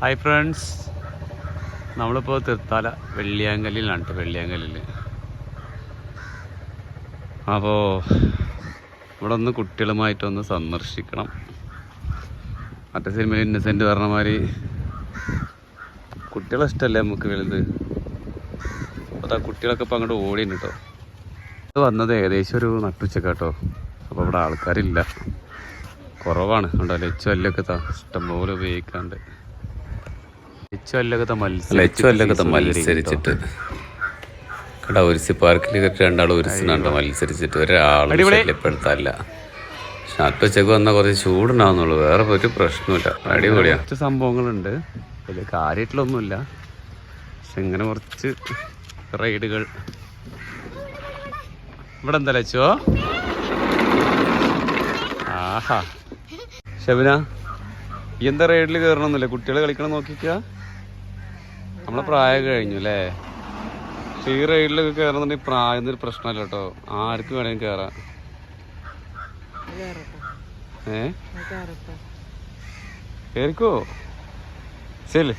Hi friends, നമ്മളിപ്പോൾ തീർത്താല വെള്ളിയാങ്കല്ലിലാണ് കേട്ടോ. വെള്ളിയാങ്കല്ലിൽ അപ്പോൾ ഇവിടെ ഒന്ന് കുട്ടികളുമായിട്ടൊന്ന് സന്ദർശിക്കണം. മറ്റേ സിനിമയിൽ ഇന്നസെൻ്റ് പറഞ്ഞ മാതിരി കുട്ടികളെ ഇഷ്ടമല്ലേ നമുക്ക് വലുത്. അപ്പോൾ ആ കുട്ടികളൊക്കെ ഇപ്പോൾ അങ്ങോട്ട് ഓടിയുണ്ട് കേട്ടോ. ഇത് വന്നത് ഏകദേശം ഒരു നട്ടുച്ചക്കാട്ടോ. അപ്പോൾ ഇവിടെ ആൾക്കാരില്ല, കുറവാണ്. ഉണ്ടോ ലച്ചല്ലൊക്കെ ഇഷ്ടംപോലെ ഉപയോഗിക്കാണ്ട്. ലച്ചല്ലൊക്കെ മത്സരിച്ചിട്ട് കേട്ടോ. ഒരിസ് പാർക്കിൽ രണ്ടാളും ഒരിസിനുണ്ടോ മത്സരിച്ചിട്ട് ഒരാളും ശല്യപ്പെടുത്താനില്ല. പക്ഷെ നട്ടുച്ചക്ക് വന്നാൽ കുറച്ച് ചൂടുണ്ടാവുന്നുള്ളൂ, വേറെ ഒരു പ്രശ്നമില്ല. അടിപൊളിയാ. കുറച്ച് സംഭവങ്ങളുണ്ട്, വലിയ കാര്യമായിട്ടുള്ളൊന്നുമില്ല. പക്ഷെ ഇങ്ങനെ കുറച്ച് റൈഡുകൾ ഇവിടെ എന്താ ലച്ചോ. ആഹാ ഷബിന, ഈ എന്താ റൈഡിൽ കയറണമെന്നില്ല? കുട്ടികൾ കളിക്കണം നോക്കിക്കുക. നമ്മളെ പ്രായം കഴിഞ്ഞു അല്ലേ? പക്ഷെ ഈ റൈഡിലൊക്കെ കയറണമെന്നുണ്ടെങ്കിൽ പ്രായം ഒരു പ്രശ്നമല്ല കേട്ടോ. ആർക്കും വേണമെങ്കിൽ കയറാം. കേറിക്കോ ശരി.